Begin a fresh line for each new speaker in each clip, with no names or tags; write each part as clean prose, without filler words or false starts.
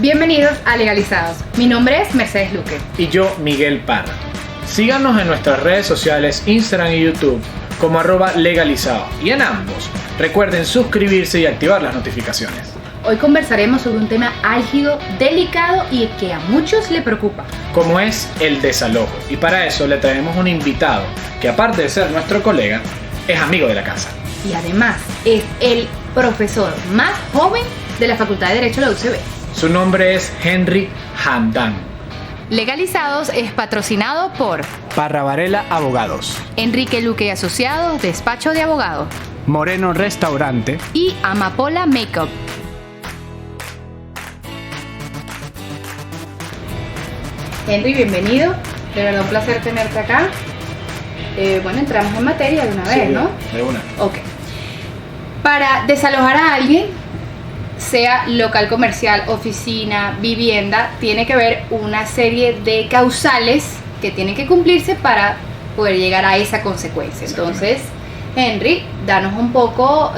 Bienvenidos a Legalizados. Mi nombre es Mercedes Luque.
Y yo, Miguel Parra. Síganos en nuestras redes sociales, Instagram y YouTube, como @legalizados. Y en ambos, recuerden suscribirse y activar las notificaciones.
Hoy conversaremos sobre un tema álgido, delicado y que a muchos le preocupa.
Como es el desalojo. Y para eso le traemos un invitado que, aparte de ser nuestro colega, es amigo de la casa.
Y además es el profesor más joven de la Facultad de Derecho de la UCB.
Su nombre es Henry Hamdan.
Legalizados es patrocinado por
Parra Varela Abogados,
Enrique Luque y Asociados, Despacho de Abogados,
Moreno Restaurante
y Amapola Makeup. Henry, bienvenido. De verdad un placer tenerte acá. Bueno, entramos en materia de una vez, ¿no?
De una.
Ok. Para desalojar a alguien, sea local comercial, oficina, vivienda, tiene que haber una serie de causales que tienen que cumplirse para poder llegar a esa consecuencia. Entonces, Henry, danos un poco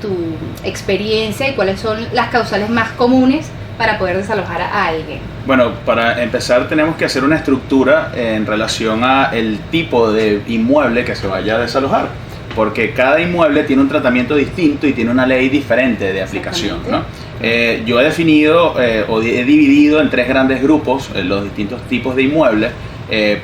tu experiencia y cuáles son las causales más comunes para poder desalojar a alguien.
Bueno, para empezar tenemos que hacer una estructura en relación a el tipo de inmueble que se vaya a desalojar, porque cada inmueble tiene un tratamiento distinto y tiene una ley diferente de aplicación, ¿no? Yo he definido o he dividido en tres grandes grupos los distintos tipos de inmuebles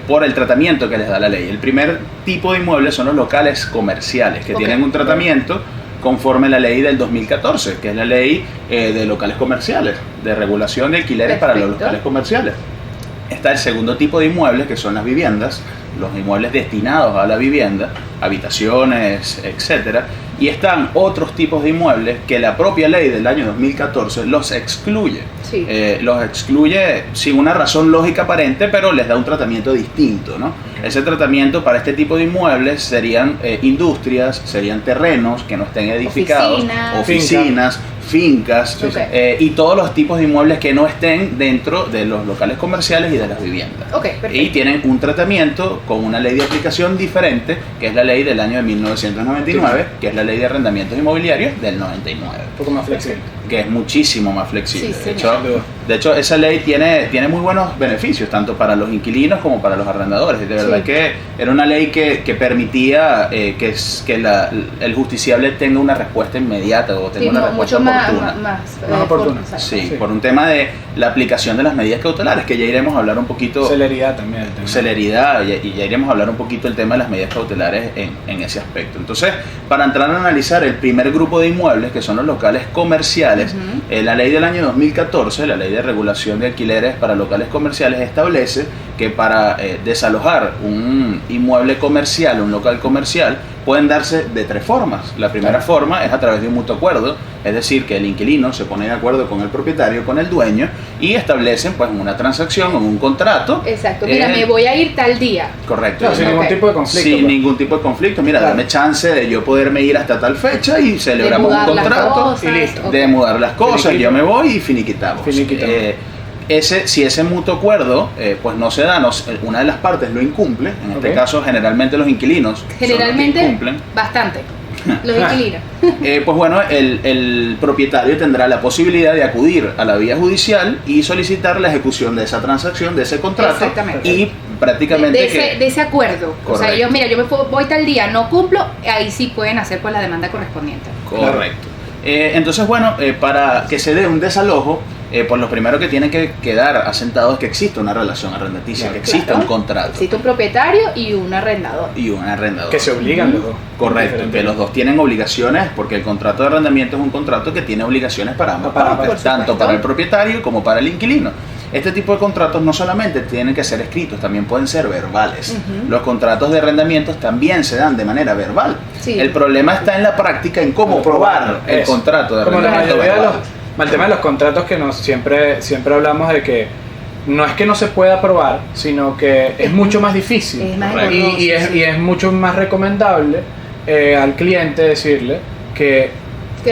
por el tratamiento que les da la ley. El primer tipo de inmuebles son los locales comerciales, que tienen un tratamiento conforme la ley del 2014, que es la ley de locales comerciales, de regulación de alquileres para los locales comerciales. Está el segundo tipo de inmuebles, que son las viviendas, los inmuebles destinados a la vivienda, habitaciones, etcétera. Y están otros tipos de inmuebles que la propia ley del año 2014 los excluye.
Sí.
Los excluye sin una razón lógica aparente, pero les da un tratamiento distinto, ¿no? Ese tratamiento para este tipo de inmuebles serían industrias, serían terrenos que no estén edificados, oficinas, fincas, y todos los tipos de inmuebles que no estén dentro de los locales comerciales y de las viviendas. Y tienen un tratamiento con una ley de aplicación diferente, que es la ley del año de 1999, que es la ley de arrendamientos inmobiliarios del 99.
Un poco más flexible.
Que es muchísimo más flexible.
Sí,
de hecho, esa ley tiene muy buenos beneficios, tanto para los inquilinos como para los arrendadores. De verdad que era una ley que permitía que el justiciable tenga una respuesta inmediata o tenga una respuesta oportuna.
Más oportuna.
Sí, por un tema de la aplicación de las medidas cautelares, que ya iremos a hablar un poquito.
Celeridad también.
Celeridad, y ya iremos a hablar un poquito el tema de las medidas cautelares en ese aspecto. Entonces, para entrar a analizar el primer grupo de inmuebles, que son los locales comerciales, la ley del año 2014, la ley de regulación de alquileres para locales comerciales, establece que para desalojar un inmueble comercial, un local comercial, pueden darse de tres formas. La primera forma es a través de un mutuo acuerdo, es decir, que el inquilino se pone de acuerdo con el propietario, con el dueño, y establecen pues una transacción o un contrato.
Exacto, mira, me voy a ir tal día.
Correcto.
No, sin ningún tipo de conflicto.
Sin ningún tipo de conflicto. Mira, dame chance de yo poderme ir hasta tal fecha y celebramos un contrato
y listo.
de mudar las cosas, yo me voy y finiquitamos. Si ese mutuo acuerdo pues no se da, una de las partes lo incumple, en este caso generalmente los inquilinos
generalmente
son los que incumplen.
Bastante los inquilinos.
Pues bueno, el propietario tendrá la posibilidad de acudir a la vía judicial y solicitar la ejecución de esa transacción, de ese contrato.
Exactamente.
Y prácticamente
de ese acuerdo.
Correcto.
O sea, yo me voy tal día, no cumplo, ahí sí pueden hacer pues la demanda correspondiente.
Correcto. Entonces, bueno, para que se dé un desalojo, pues lo primero que tiene que quedar asentado es que existe una relación arrendaticia, que existe un contrato.
Existe un propietario y un arrendador.
Que se obligan los dos.
Correcto, que los dos tienen obligaciones, porque el contrato de arrendamiento es un contrato que tiene obligaciones para ambas partes, tanto para el propietario como para el inquilino. Este tipo de contratos no solamente tienen que ser escritos, también pueden ser verbales. Los contratos de arrendamientos también se dan de manera verbal. El problema está en la práctica, en cómo probar el contrato de arrendamiento verbal.
El tema de los contratos que siempre hablamos de que no es que no se pueda aprobar, sino que es mucho más difícil.
Es más
y es mucho más recomendable al cliente decirle que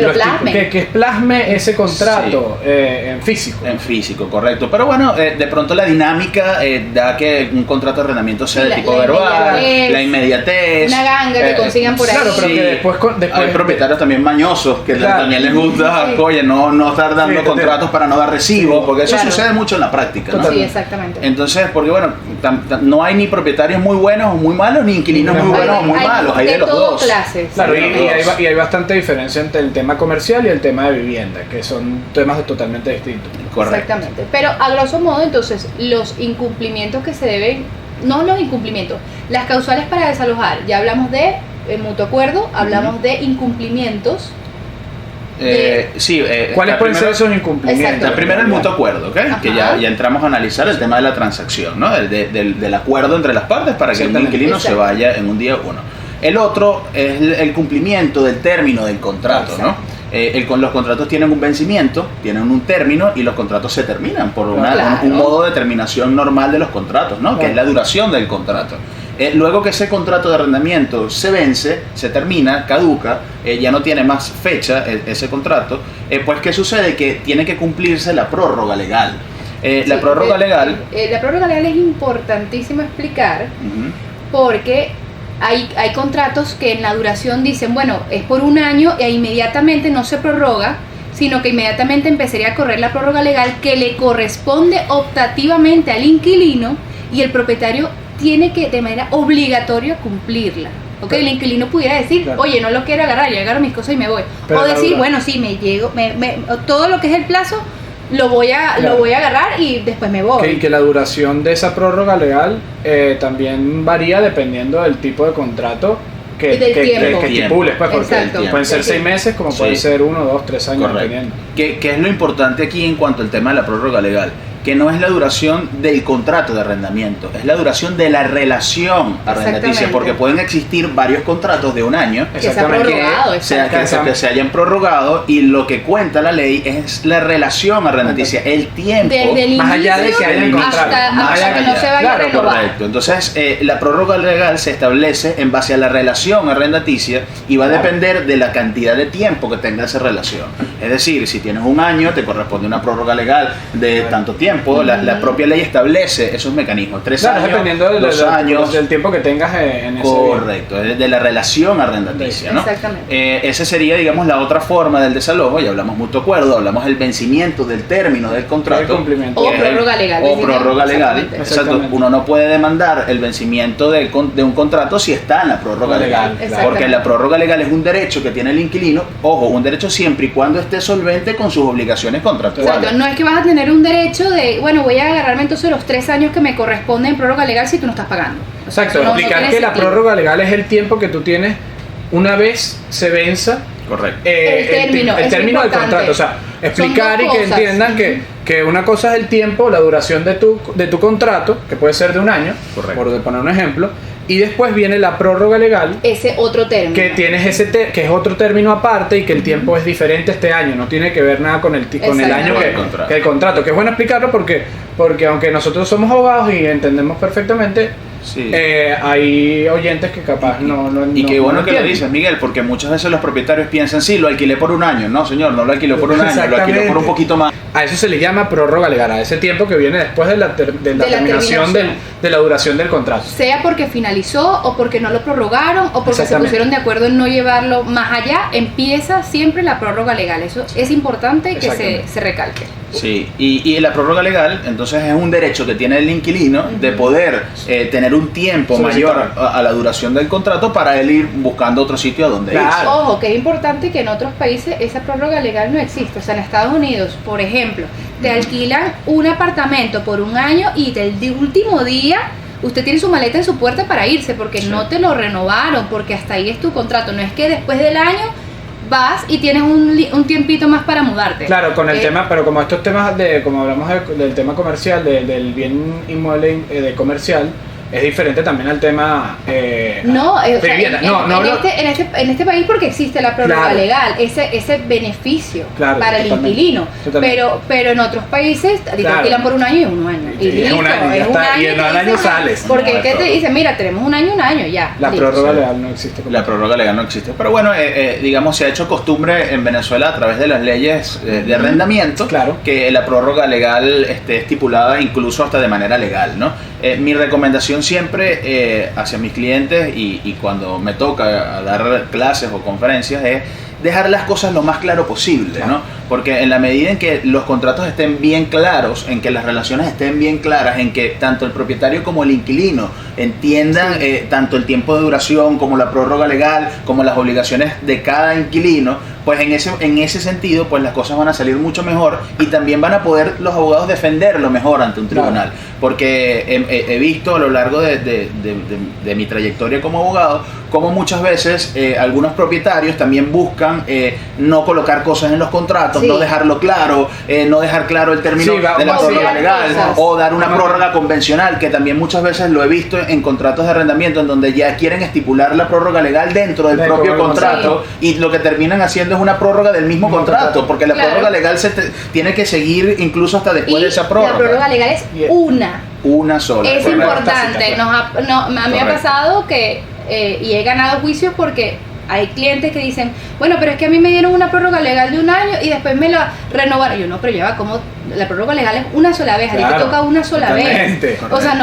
Que lo plasme.
Que plasme ese contrato en físico.
En físico, correcto. Pero bueno, de pronto la dinámica da que un contrato de arrendamiento sea de tipo verbal, la inmediatez.
Una ganga que consigan por ahí.
Claro, pero que después
hay propietarios también mañosos que también les gusta, oye, no estar dando contratos para no dar recibo, porque eso sucede mucho en la práctica, ¿no?
Sí, exactamente.
Entonces, porque bueno, no hay ni propietarios muy buenos o muy malos, ni inquilinos muy buenos o muy malos, hay de los dos.
Clases.
Claro, y hay bastante diferencia entre el tema comercial y el tema de vivienda, que son temas totalmente distintos.
Correcto.
Exactamente. Pero a grosso modo, entonces, los incumplimientos que se deben, no los incumplimientos, las causales para desalojar, ya hablamos de mutuo acuerdo, hablamos de incumplimientos.
¿Cuáles pueden ser esos incumplimientos?
Exacto.
Primero el mutuo acuerdo, ¿okay? Que ya entramos a analizar el tema de la transacción, ¿no? Del acuerdo entre las partes para que un inquilino se vaya en un día uno. El otro es el cumplimiento del término del contrato, ¿no? Los contratos tienen un vencimiento, tienen un término y los contratos se terminan por un modo de terminación normal de los contratos, ¿no? Que es la duración del contrato. Luego que ese contrato de arrendamiento se vence, se termina, caduca, ya no tiene más fecha ese contrato, pues ¿qué sucede? Que tiene que cumplirse la prórroga legal. La prórroga legal
es importantísimo explicar porque hay contratos que en la duración dicen, bueno, es por un año e inmediatamente no se prorroga, sino que inmediatamente empezaría a correr la prórroga legal que le corresponde optativamente al inquilino y el propietario tiene que de manera obligatoria cumplirla. Ok, el inquilino pudiera decir, oye, no lo quiero agarrar, yo agarro mis cosas y me voy. Pero o decir, bueno, sí, todo lo que es el plazo lo voy a agarrar y después me voy.
Que la duración de esa prórroga legal también varía dependiendo del tipo de contrato que estipules, pues, porque pueden ser 6 meses como pueden ser 1, 2, 3 años. Dependiendo.
¿Qué es lo importante aquí en cuanto al tema de la prórroga legal? Que no es la duración del contrato de arrendamiento, es la duración de la relación arrendaticia, porque pueden existir varios contratos de un año
que se
hayan prorrogado y lo que cuenta la ley es la relación arrendaticia, el tiempo,
más allá de que hayan contrato,
hasta que no se vaya a renovar.
Correcto. Entonces la prórroga legal se establece en base a la relación arrendaticia y va a depender de la cantidad de tiempo que tenga esa relación. Es decir, si tienes un año te corresponde una prórroga legal de tanto tiempo. La propia ley establece esos mecanismos, 3 años,
dependiendo de
2 años,
del tiempo que tengas en ese
correcto, de la relación arrendaticia, ¿no?
Exactamente.
Esa sería, digamos, la otra forma del desalojo. Ya hablamos mutuo acuerdo, hablamos del vencimiento del término del contrato
o prórroga legal.
O prórroga legal. Exacto. Uno no puede demandar el vencimiento de un contrato si está en la prórroga legal, porque la prórroga legal es un derecho que tiene el inquilino, ojo, un derecho siempre y cuando esté solvente con sus obligaciones contractuales.
Exacto. No es que vas a tener un derecho de, bueno, voy a agarrarme entonces los 3 años que me corresponden en prórroga legal si tú no estás pagando.
Exacto, explicar que la prórroga legal es el tiempo que tú tienes una vez se venza.
Correcto.
El término
del contrato, o sea, explicar y que entiendan que una cosa es el tiempo, la duración de tu contrato, que puede ser de un año, por poner un ejemplo, y después viene la prórroga legal,
ese otro término,
que tienes que es otro término aparte y que el tiempo es diferente este año, no tiene que ver nada con el año que el contrato, que es bueno explicarlo porque aunque nosotros somos abogados y entendemos perfectamente, hay oyentes que capaz no
y qué bueno que lo dices, Miguel, porque muchas veces los propietarios piensan, sí, lo alquilé por un año. No, señor, no lo alquiló por un año, lo alquiló por un poquito más.
A eso se le llama prórroga legal, a ese tiempo que viene después de la terminación de la duración del contrato.
Sea porque finalizó o porque no lo prorrogaron o porque se pusieron de acuerdo en no llevarlo más allá, empieza siempre la prórroga legal. Eso es importante que se recalque.
Sí, y la prórroga legal entonces es un derecho que tiene el inquilino de poder tener un tiempo mayor a la duración del contrato para él ir buscando otro sitio a donde irse.
Ojo, que es importante que en otros países esa prórroga legal no existe. O sea, en Estados Unidos, por ejemplo, te alquilan un apartamento por un año y del último día usted tiene su maleta en su puerta para irse porque no te lo renovaron, porque hasta ahí es tu contrato. No es que después del año vas y tienes un tiempito más para mudarte.
Claro, con el tema, pero como estos temas como hablamos del tema comercial, del bien inmueble de comercial, es diferente también al tema
No,
de vivienda.
En este país porque existe la prórroga
Claro.
legal, ese beneficio
Claro,
para el
totalmente,
inquilino.
totalmente.
Pero en otros países te
Claro.
alquilan por un año y un año.
Y es un año, ya está, y en
te
un año
dicen,
sales.
Porque
No,
es que
es
te
todo.
dicen, mira, tenemos un año, ya.
La
listo.
prórroga legal no existe.
La prórroga legal no existe. Pero bueno, digamos, se ha hecho costumbre en Venezuela a través de las leyes de arrendamiento
Claro.
que la prórroga legal esté estipulada incluso hasta de manera legal, ¿no? Mi recomendación siempre hacia mis clientes y cuando me toca dar clases o conferencias es dejar las cosas lo más claro posible, ¿no? Porque en la medida en que los contratos estén bien claros, en que las relaciones estén bien claras, en que tanto el propietario como el inquilino entiendan tanto el tiempo de duración como la prórroga legal, como las obligaciones de cada inquilino, pues en ese sentido pues las cosas van a salir mucho mejor y también van a poder los abogados defenderlo mejor ante un tribunal. Porque he visto a lo largo de mi trayectoria como abogado como muchas veces algunos propietarios también buscan no colocar cosas en los contratos,
Sí.
no dejarlo claro, no dejar claro el término
Sí,
de la
obviar
prórroga legal
cosas.
o dar una prórroga convencional, que también muchas veces lo he visto en contratos de arrendamiento en donde ya quieren estipular la prórroga legal dentro del
Dentro
propio
del
contrato y lo que terminan haciendo es una prórroga del mismo contrato, porque la
Claro.
prórroga legal tiene que seguir incluso hasta después
Y
de esa
la prórroga
prórroga.
legal es
Bien.
una.
Sola.
Es
correcto.
importante. A mí me ha
Correcto.
pasado que, y he ganado juicios porque hay clientes que dicen, bueno, pero es que a mí me dieron una prórroga legal de un año y después me la renovaron. Yo no, pero ya va, como la prórroga legal es una sola vez, a ti te
Claro,
toca una sola
totalmente,
vez. O sea,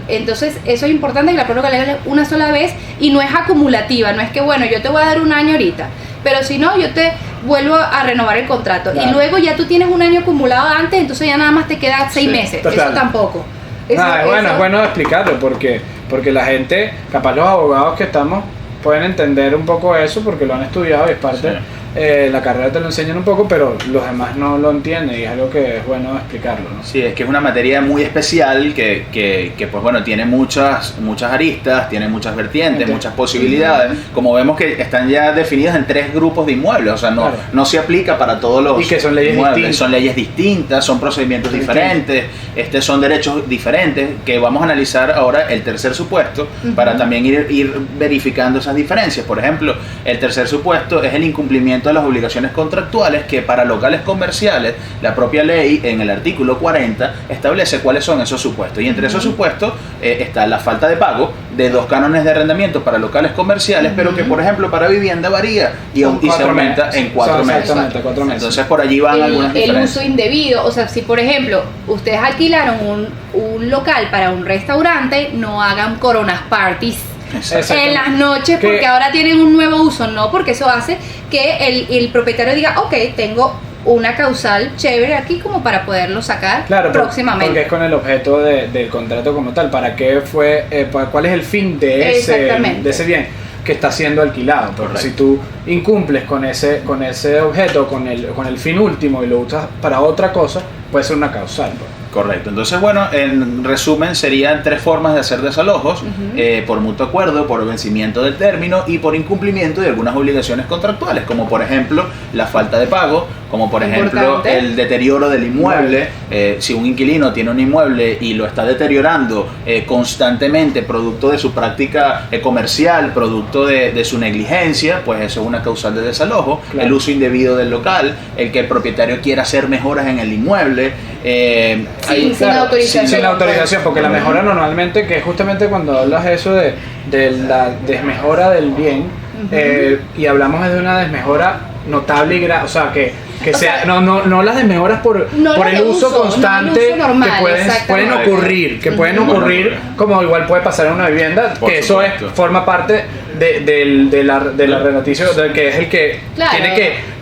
entonces eso es importante, que la prórroga legal es una sola vez y no es acumulativa, no es que, bueno, yo te voy a dar un año ahorita, pero si no, yo te vuelvo a renovar el contrato.
Claro.
Y luego ya tú tienes un año acumulado antes, entonces ya nada más te queda 6
Sí,
meses.
total.
Eso tampoco. Eso-
Es bueno explicarlo porque la gente, capaz los abogados que estamos pueden entender un poco eso porque lo han estudiado y es parte,
Sí.
la carrera te lo enseñan un poco, pero los demás no lo entienden y es algo que es bueno explicarlo, ¿no?
Sí, es que es una materia muy especial que pues bueno, tiene muchas aristas, tiene muchas vertientes,
Entiendo.
muchas posibilidades. Como vemos que están ya definidas en 3 grupos de inmuebles, o sea,
Claro.
no se aplica para todos los
Y que son leyes
inmuebles,
distintas.
son leyes distintas, son procedimientos diferentes, son derechos diferentes, que vamos a analizar ahora el tercer supuesto para también ir verificando esas diferencias. Por ejemplo, el tercer supuesto es el incumplimiento de las obligaciones contractuales, que para locales comerciales la propia ley en el artículo 40 establece cuáles son esos supuestos, y entre esos supuestos está la falta de pago de 2 cánones de arrendamiento para locales comerciales, pero que por ejemplo para vivienda varía y
Son
se
4
aumenta
meses.
en 4
Son
meses.
exactamente 4 meses.
Entonces por allí van algunas
el
diferencias.
uso indebido, o sea, si por ejemplo ustedes alquilaron un local para un restaurante, no hagan coronas parties
Exacto.
en las noches
Que-
porque ahora tienen un nuevo uso, no, porque eso hace que el propietario diga, ok, tengo una causal chévere aquí como para poderlo sacar
Claro,
próximamente.
porque es con el objeto del contrato como tal, para qué fue, cuál es el fin de
Exactamente.
ese bien que está siendo alquilado. Porque
Correcto.
si tú incumples con ese objeto, con el fin último y lo usas para otra cosa, puede ser una causal, pues.
Correcto. Entonces, bueno, en resumen serían 3 formas de hacer desalojos: por mutuo acuerdo, por vencimiento del término y por incumplimiento de algunas obligaciones contractuales, como por ejemplo la falta de pago, como por ejemplo
Importante.
el deterioro del inmueble. Si un inquilino tiene un inmueble y lo está deteriorando constantemente, producto de su práctica comercial, producto de su negligencia, pues eso es una causal de desalojo.
Claro.
El uso indebido del local, el que el propietario quiera hacer mejoras en el inmueble.
Sin autorización.
Sin la autorización, porque la mejora normalmente, que es justamente cuando hablas eso de la desmejora del bien, y hablamos de una desmejora notable y o sea, que
O
sea,
sea,
no las desmejoras por
no
el
las de
uso
uso,
constante
no el uso normal,
que pueden
exactamente.
ocurrir,
Ujú.
como igual puede pasar en una vivienda,
Por
que
supuesto.
eso forma parte del arrendaticio, que es el que
Claro.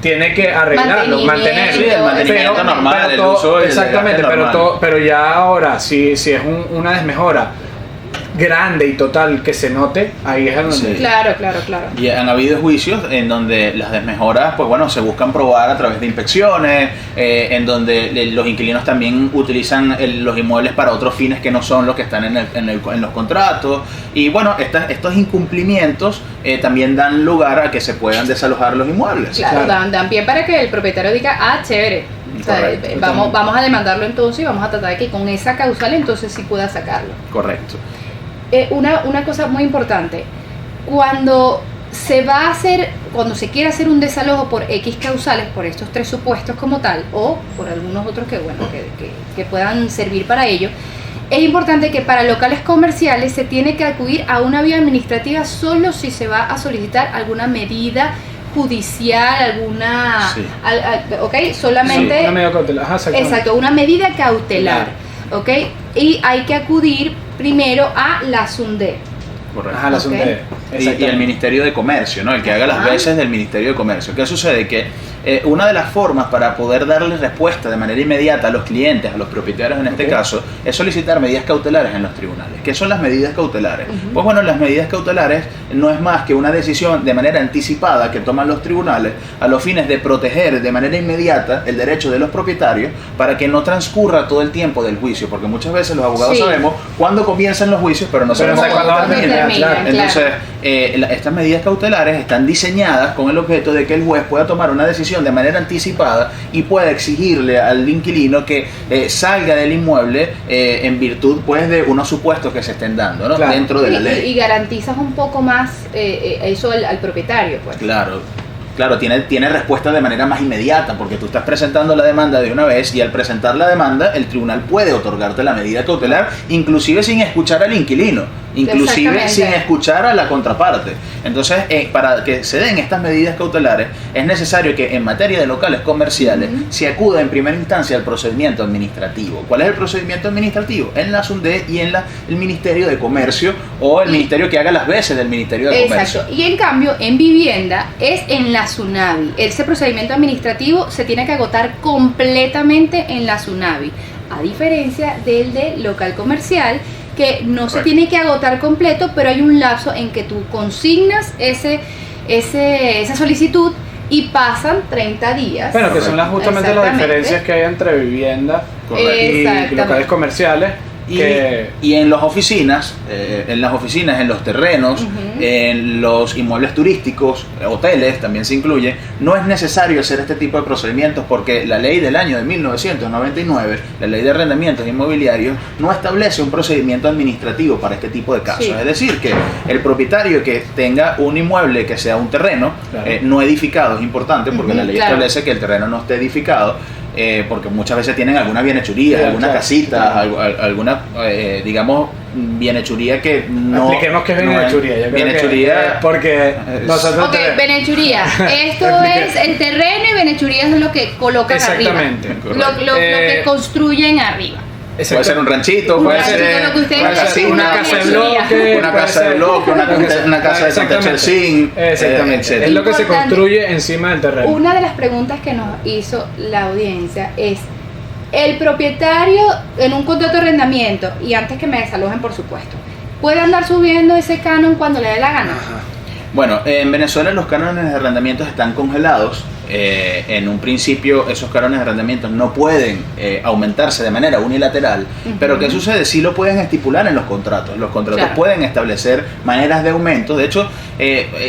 tiene que arreglarlo, mantenerlo.
Sí, el mantenimiento normal, el
todo-
uso y el
exactamente,
desgaste
pero
normal.
pero ya ahora, si es una desmejora grande y total que se note, ahí es donde
Sí.
Claro.
Y han habido juicios en donde las desmejoras, pues bueno, se buscan probar a través de inspecciones, en donde los inquilinos también utilizan los inmuebles para otros fines que no son los que están en los contratos. Y bueno, estos incumplimientos también dan lugar a que se puedan desalojar los inmuebles.
Claro,
Claro.
dan pie para que el propietario diga, chévere. O sea,
Correcto,
vamos a demandarlo entonces y vamos a tratar de que con esa causal entonces sí pueda sacarlo.
Correcto.
una cosa muy importante, cuando se quiere hacer un desalojo por X causales, por estos 3 supuestos como tal, o por algunos otros que puedan servir para ello, es importante que para locales comerciales se tiene que acudir a una vía administrativa solo si se va a solicitar alguna medida judicial, ¿ok? Solamente...
Sí, una medida cautelar. Ajá,
exacto, una medida cautelar, ¿ok? Y hay que acudir primero a la SUNDE.
Correcto.
Ajá, la
Ok.
SUNDE.
Y el Ministerio de Comercio, ¿no? El que haga las
Ajá.
veces del Ministerio de Comercio. ¿Qué sucede? Que una de las formas para poder darle respuesta de manera inmediata a los clientes, a los propietarios en este
Ok.
caso, es solicitar medidas cautelares en los tribunales. ¿Qué son las medidas cautelares? Pues bueno, las medidas cautelares no es más que una decisión de manera anticipada que toman los tribunales a los fines de proteger de manera inmediata el derecho de los propietarios para que no transcurra todo el tiempo del juicio, porque muchas veces los abogados
Sí.
sabemos cuándo comienzan los juicios, pero no
Pero
sabemos
no sé
cuándo
cuándo
terminan.
terminan,
claro.
Entonces, estas medidas cautelares están diseñadas con el objeto de que el juez pueda tomar una decisión de manera anticipada y pueda exigirle al inquilino que salga del inmueble en virtud pues de unos supuestos que se estén dando, ¿no?
Claro.
Dentro de la ley.
Y garantizas un poco más eso al propietario, pues.
Claro, tiene respuesta de manera más inmediata porque tú estás presentando la demanda de una vez y al presentar la demanda el tribunal puede otorgarte la medida cautelar inclusive sin escuchar al inquilino, inclusive
Exactamente.
sin escuchar a la contraparte. Entonces, para que se den estas medidas cautelares es necesario que en materia de locales comerciales se acuda en primera instancia al procedimiento administrativo. ¿Cuál es el procedimiento administrativo? En la SUNDE y en el Ministerio de Comercio o el ministerio que haga las veces del Ministerio de Comercio.
Exacto. Y en cambio, en vivienda es en la SUNAVI. Ese procedimiento administrativo se tiene que agotar completamente en la SUNAVI, a diferencia del de local comercial, que no se
Correcto.
tiene que agotar completo, pero hay un lapso en que tú consignas esa solicitud y pasan 30 días.
Bueno, que son justamente las
Exactamente.
diferencias que hay entre vivienda
Correcto.
y
Exactamente.
locales comerciales.
Y en las oficinas, en los terrenos, en los inmuebles turísticos, hoteles también se incluye, no es necesario hacer este tipo de procedimientos porque la ley del año de 1999, la ley de arrendamientos inmobiliarios, no establece un procedimiento administrativo para este tipo de casos.
Sí.
Es decir, que el propietario que tenga un inmueble que sea un terreno
Claro.
no edificado, es importante porque la ley
claro.
establece que el terreno no esté edificado. Porque muchas veces tienen alguna bienhechuría,
Sí,
alguna
claro,
casita,
claro.
alguna, digamos, bienhechuría que no...
Expliquemos qué es
no
bienhechuría. Yo creo
bienhechuría,
que, porque nosotros
Ok, benechuría. Esto
Explique.
es el terreno y benechuría es lo que colocan
Exactamente.
arriba. Lo que construyen arriba.
puede ser un ranchito,
Un
puede
ranchito,
ser,
lo que ustedes
puede ser
deciden,
una
una
casa de
benechuría.
bloque,
una
puede
casa de
ser-
bloque, una casa de Santachelcín,
Exactamente.
etcétera.
Es lo que se
Importante.
construye encima del terreno.
Una de las preguntas que nos hizo la audiencia es: el propietario en un contrato de arrendamiento, y antes que me desalojen, por supuesto, ¿puede andar subiendo ese canon cuando le dé la gana?
Ajá.
Bueno, en Venezuela los cánones de arrendamientos están congelados. En un principio esos cánones de arrendamientos no pueden aumentarse de manera unilateral, pero ¿qué sucede? Sí lo pueden estipular en los contratos. Los contratos
Claro.
pueden establecer maneras de aumento. De hecho,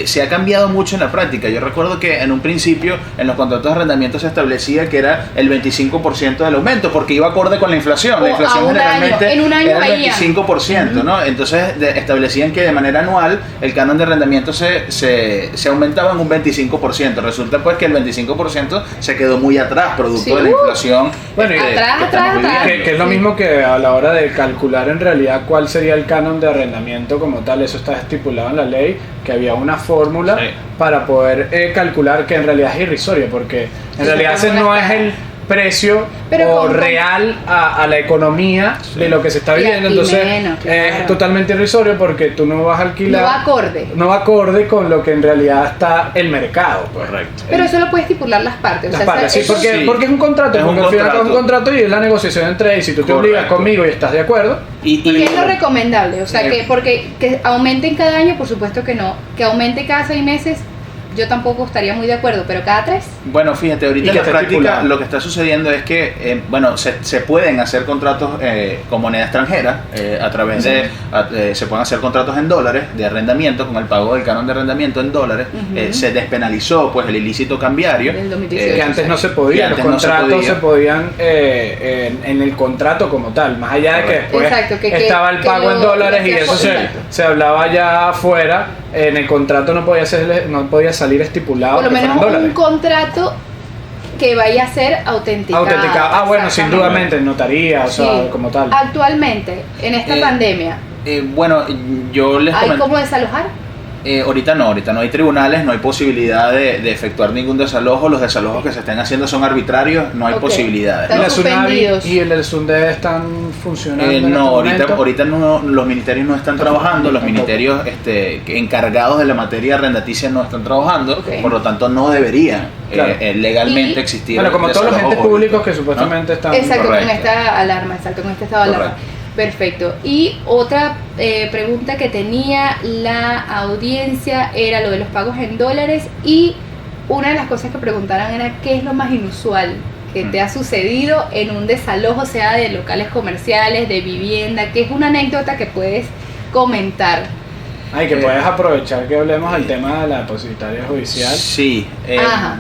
se ha cambiado mucho en la práctica. Yo recuerdo que en un principio en los contratos de arrendamiento se establecía que era el 25% del aumento, porque iba acorde con la inflación.
O
La inflación
a un
generalmente
año. En un año
era el
varían.
25%, ¿no? Entonces establecían que de manera anual el canon de arrendamiento se aumentaba en un 25%. Resulta pues que el 25% se quedó muy atrás producto
Sí.
de la inflación.
Bueno, y
Atrás,
que estamos
atrás,
viviendo.
atrás.
Que es lo mismo que a la hora de calcular en realidad cuál sería el canon de arrendamiento como tal. Eso está estipulado en la ley, que había una fórmula
Sí.
para poder calcular, que en realidad es irrisorio, porque en
Sí,
realidad
se
ese
pone
no
una
es el precio
Pero
o
con-
real a la economía de lo que se está
Y
viviendo.
aquí
Entonces
menos, claro.
es totalmente irrisorio porque tú no vas a alquilar,
No va acorde.
no va acorde con lo que en realidad está el mercado, pues.
Correcto.
Pero eso lo puede estipular las partes.
Las
o sea,
partes, sí,
eso-
porque,
sí.
porque es un contrato,
Es
porque
un
al final es un
contrato.
contrato y es la negociación entre ellos. Si tú te obligas
Correcto.
conmigo y estás de acuerdo,
Y
¿Qué es lo recomendable? O sea,
Eh,
que porque que aumenten cada año, por supuesto que no. Que aumente cada 6 meses, yo tampoco estaría muy de acuerdo, pero cada 3.
Bueno, fíjate, ahorita
Y
en
que
la
esté
práctica
estipulado.
lo que está sucediendo es que, se pueden hacer contratos con moneda extranjera, se pueden hacer contratos en dólares de arrendamiento con el pago del canon de arrendamiento en dólares. Se despenalizó pues el ilícito cambiario.
Del 2018.
Que antes no se podía, los
Que antes no se
contratos
podía.
se podían en el contrato como tal, más allá de que después
Exacto, que
estaba el
que
pago en
lo
dólares y
hacía
eso
posible.
se hablaba ya afuera, en el contrato no podía salir estipulado
Por lo
que
menos
fueran dólares.
un contrato que vaya a ser autenticado.
Autenticado. Bueno, sin
Exactamente.
duda mente, en notaría, o sea,
Sí.
como tal.
Actualmente, en esta
Eh,
pandemia,
Bueno, yo les
¿hay
comento.
cómo desalojar?
Ahorita no hay tribunales, no hay posibilidad de efectuar ningún desalojo. Los desalojos que se estén haciendo son arbitrarios, no hay
Ok.
posibilidades.
Están
¿Y la Tsunami
suspendidos.
y el Sunde están funcionando? en este
No,
momento?
ahorita no, los ministerios no están trabajando, los ministerios encargados de la materia arrendaticia no están trabajando,
Ok.
por lo tanto no deberían
Claro.
legalmente
Y-
existir.
Bueno, como todos los entes
desalojos
públicos que
ahorita,
supuestamente están...
Exacto, con
correcto.
esta alarma, con este estado de alarma.
Correcto.
Perfecto. Y otra pregunta que tenía la audiencia era lo de los pagos en dólares, y una de las cosas que preguntaron era qué es lo más inusual que te ha sucedido en un desalojo, sea de locales comerciales, de vivienda, que es una anécdota que puedes comentar.
Ay, que puedes aprovechar que hablemos del tema de la depositaria judicial.
Sí,
Ajá.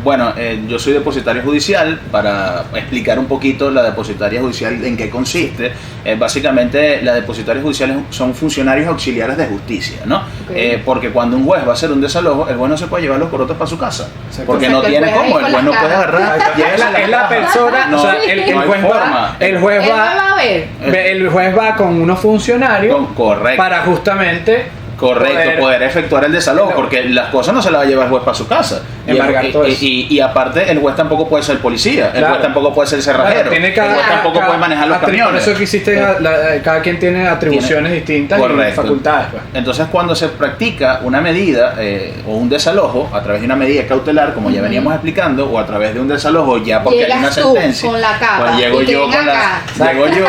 yo soy depositario judicial. Para explicar un poquito la depositaria judicial en qué consiste, básicamente la depositaria judicial son funcionarios auxiliares de justicia, ¿no?
Ok.
Porque cuando un juez va a hacer un desalojo, el juez no se puede llevar los corotos para su casa,
Exacto.
porque
Exacto,
no tiene
el juez ahí
cómo, el
con
juez
las
no puede
cajas.
agarrar.
Es la persona,
No,
o sea, el
no hay
juez
forma.
el juez
Él
va,
va a ver.
el juez va con unos funcionarios
Correcto.
para justamente
Poder efectuar el desalojo,
Claro.
porque las cosas no se las va a llevar el juez para su casa.
Embargar todo eso.
Y aparte, el juez tampoco puede ser policía, el
Claro.
juez tampoco puede ser cerrajero,
Tiene
el juez tampoco puede manejar los
Por
camiones.
eso que existe, cada quien tiene atribuciones distintas y
Correcto.
facultades. Pues.
Entonces, cuando se practica una medida o un desalojo a través de una medida cautelar, como ya veníamos explicando, o a través de un desalojo ya porque hay una
Llegas tú
sentencia,
con la capa
pues llego
y te
yo
ven
con la,
acá.
llego yo,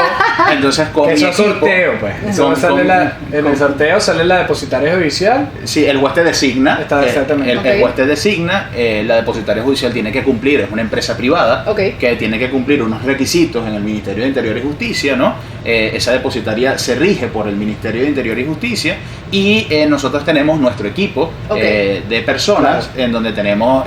entonces con
Que
mi
eso es
equipo,
sorteo, pues. Eso
con-
sale
con-
en el sorteo sale la depositaria judicial.
Sí, el juez te designa,
Está exactamente.
el
Ok.
juez te designa, la depositaria judicial tiene que cumplir, es una empresa privada
Ok.
que tiene que cumplir unos requisitos en el Ministerio de Interior y Justicia, ¿no? Esa depositaria se rige por el Ministerio de Interior y Justicia, y nosotros tenemos nuestro equipo
Ok.
De personas, en donde tenemos,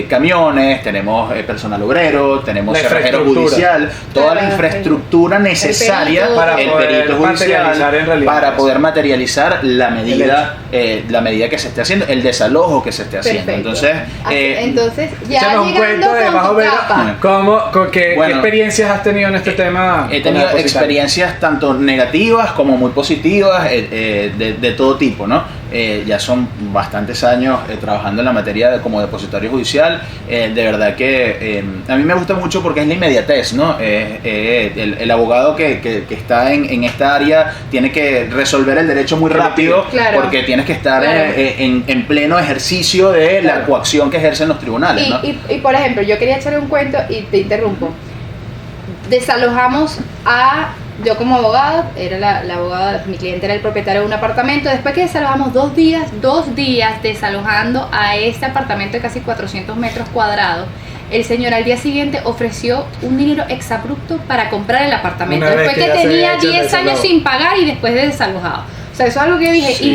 camiones, tenemos personal obrero, tenemos
La
cerrajero
infraestructura.
judicial, toda
Claro,
la infraestructura necesaria,
perito.
Para
el
poder
perito
materializar en
judicial,
realidad
para
eso.
poder materializar la medida que se esté haciendo, el desalojo que se esté haciendo.
Perfecto.
Entonces,
Entonces, ya
Échanos un
llegando
cuento de más o
con tu
menos
capa.
¿qué
Bueno,
experiencias has tenido en este tema?
he
con la
tenido
depositaria?
experiencias tanto negativas como muy positivas, de todo tipo, ¿no? Ya son bastantes años trabajando en la materia como depositario judicial. De verdad que a mí me gusta mucho porque es la inmediatez, ¿no? El abogado que está en esta área tiene que resolver el derecho muy rápido,
Claro.
porque tienes que estar
Claro.
en pleno ejercicio de
Claro.
la coacción que ejercen los tribunales, ¿no?
Y, por ejemplo, yo quería echarle un cuento y te interrumpo. Desalojamos yo como abogada, era la abogada, mi cliente era el propietario de un apartamento. Después que desalojamos 2 días desalojando a este apartamento de casi 400 metros cuadrados, el señor al día siguiente ofreció un dinero exabrupto para comprar el apartamento.
Una vez
Después
que
que
ya se
tenía
había hecho el
10 años
desalojo.
sin pagar y después de desalojado. O sea, eso es algo que yo dije,
Sí.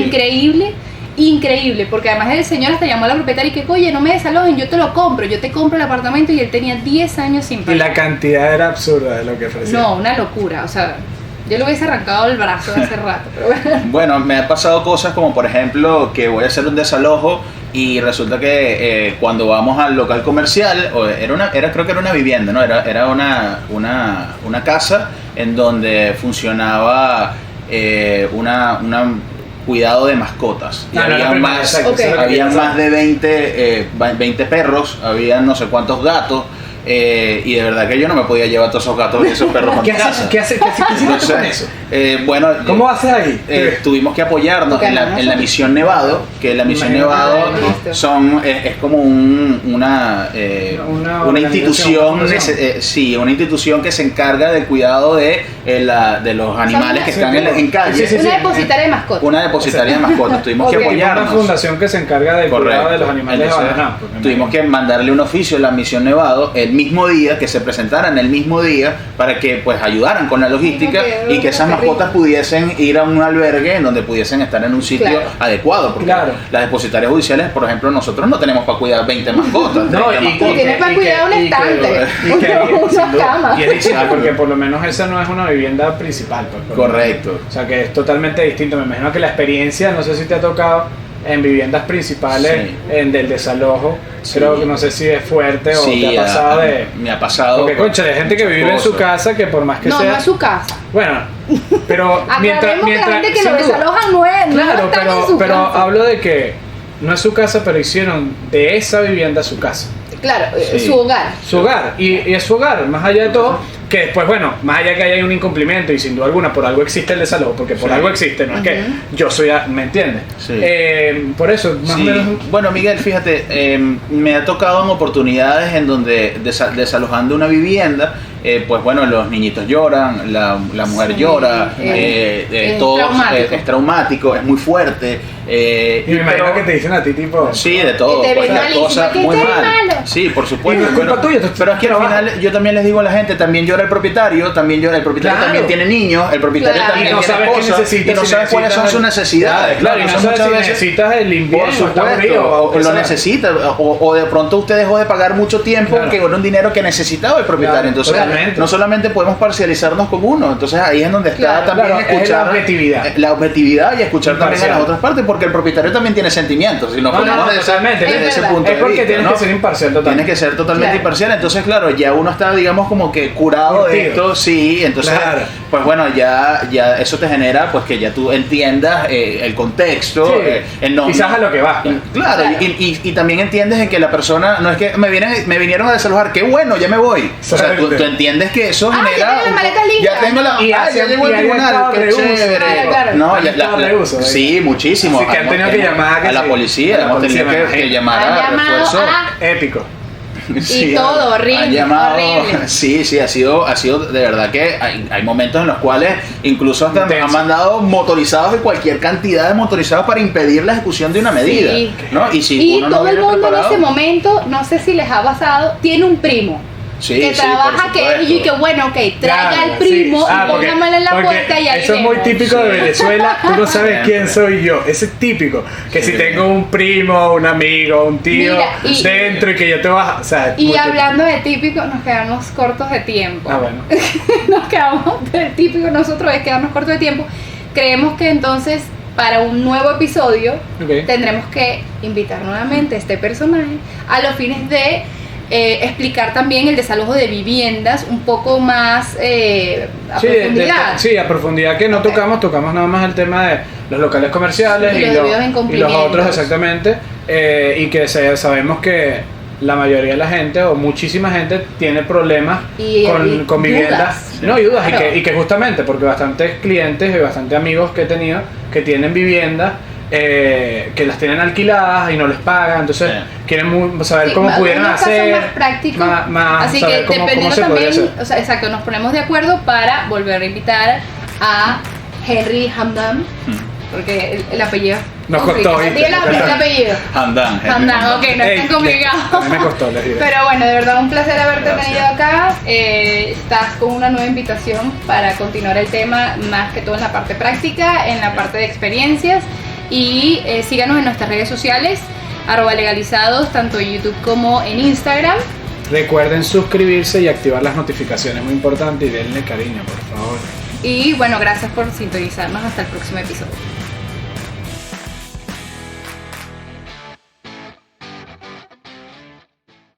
increíble, porque además el señor hasta llamó a la propietaria y que, oye, no me desalojen, yo te lo compro, yo te compro el apartamento, y él tenía 10 años sin
Y
pagar.
la cantidad era absurda de lo que ofrecía.
No, una locura, o sea, yo le hubiese arrancado el brazo hace rato, pero bueno.
Bueno, me han pasado cosas como, por ejemplo, que voy a hacer un desalojo y resulta que cuando vamos al local comercial, creo que era una vivienda, ¿no? Era una casa en donde funcionaba una cuidado de mascotas. Y
No, no,
había
no,
más,
exacto,
Ok.
eso es lo que
había
yo
más de 20 perros, había no sé cuántos gatos. Y de verdad que yo no me podía llevar todos esos gatos y esos perros a mi
¿Qué haces
casa.
qué hiciste
No
tú
sé.
con eso?
Bueno,
¿Cómo haces ahí?
Tuvimos que apoyarnos en la misión Nevado, que la misión Nevado es como una institución, sí, una institución que se encarga del cuidado de los animales que están en calle.
Una depositaria de mascotas.
Una depositaria de mascotas. Tuvimos que apoyarnos.
Una fundación que se encarga del cuidado de los animales abandonados.
Tuvimos que mandarle un oficio a la misión Nevado el mismo día, que se presentaran el mismo día, para que pues ayudaran con la logística y que esas mascotas pudiesen ir a un albergue en donde pudiesen estar en un sitio adecuado, porque las depositarias judiciales, por ejemplo, nosotros no tenemos para cuidar 20 mascotas.
Tienes para cuidar un estante, una cama.
Y es difícil porque por lo menos esa no es una vivienda principal.
Correcto.
O sea que es totalmente distinto. Me imagino que la experiencia, no sé si te ha tocado en viviendas principales del desalojo, creo que no sé si es fuerte o te ha pasado
me ha pasado.
Porque concha, hay gente que vive en su casa que por más que sea.
No es su casa.
Bueno, pero mientras
que la gente que lo desalojan no están en su
pero
casa.
hablo de que no es su casa, pero hicieron de esa vivienda su casa.
Claro, su hogar.
Su hogar, y es su hogar, más allá de todo, que después, bueno, más allá que haya un incumplimiento, y sin duda alguna, por algo existe el desalojo, porque por algo existe, no es que yo soy, ¿me entiendes?
Sí.
Por eso, más o menos.
Bueno, Miguel, fíjate, me ha tocado en oportunidades en donde desalojando una vivienda, pues bueno, los niñitos lloran, la mujer llora, todo es traumático, es muy fuerte.
Y me imagino que te dicen a ti, tipo.
Sí, de todo. Cosas muy mal. Sí, por supuesto.
Y no es culpa tuya,
pero es que al final yo también les digo a la gente, también llora el propietario, también tiene niños, el propietario también tiene cosas, y no sabes cuáles son sus necesidades.
Claro, y no sabes si necesitas el invierno,
o lo necesita, o de pronto usted dejó de pagar mucho tiempo porque era un dinero que necesitaba el propietario. Entonces, no solamente podemos parcializarnos con uno, entonces ahí es donde está también escuchar la objetividad y escuchar también a las otras partes, porque el propietario también tiene sentimientos, si no
totalmente,
desde ese punto de vista.
Es porque tienes que ser imparcial totalmente.
Tienes que ser totalmente imparcial, entonces claro, ya uno está, digamos, como que curado de esto, sí, entonces, pues bueno, ya eso te genera, pues que ya tú entiendas el contexto,
quizás a lo que vas.
Claro, y también entiendes en que la persona, no es que me vinieron a desalojar, qué bueno, ya me voy. O sea, tú entiendes que eso genera.
Ya tengo las maletas listas.
Ya tengo ya llegó el tribunal, qué chévere. No, sí, muchísimo.
Así que han tenido que llamar
a la policía, hemos tenido que llamar a refuerzo.
Épico.
Y todo horrible.
Sí, ha sido de verdad que hay momentos en los cuales incluso hasta nos han mandado motorizados de cualquier cantidad de motorizados para impedir la ejecución de una medida, ¿no?
Y todo el mundo en ese momento, no sé si les ha pasado, tiene un primo. Que trabaja, y que bueno, traiga al primo y póngamelo en la puerta y ahí
eso es muy típico de Venezuela, tú no sabes quién soy yo, eso es típico, que si tengo un primo, un amigo, un tío dentro y que yo te vas, o sea,
y hablando de típico, nos quedamos cortos de tiempo.
Bueno.
Nos quedamos de típico, nosotros es quedarnos cortos de tiempo. Creemos que entonces para un nuevo episodio tendremos que invitar nuevamente a este personaje a los fines de explicar también el desalojo de viviendas un poco más a profundidad.
Sí, a profundidad, que no tocamos nada más el tema de los locales comerciales y los otros exactamente, y que sabemos que la mayoría de la gente o muchísima gente tiene problemas con viviendas, dudas, y que justamente porque bastantes clientes y bastantes amigos que he tenido que tienen viviendas que las tienen alquiladas y no les pagan, entonces quieren saber cómo pudieran hacer
más práctico, así que dependiendo también, o sea, exacto, nos ponemos de acuerdo para volver a invitar a Henry Hamdan, porque el apellido
nos costó
el apellido
Hamdan,
ok, no es tan complicado.
Me costó, les diré.
Pero bueno, de verdad un placer haberte tenido acá. Estás con una nueva invitación para continuar el tema, más que todo en la parte práctica, en la parte de experiencias. Y síganos en nuestras redes sociales, @legalizados, tanto en YouTube como en Instagram.
Recuerden suscribirse y activar las notificaciones, muy importante, y denle cariño, por favor.
Y bueno, gracias por sintonizarnos. Hasta el próximo episodio.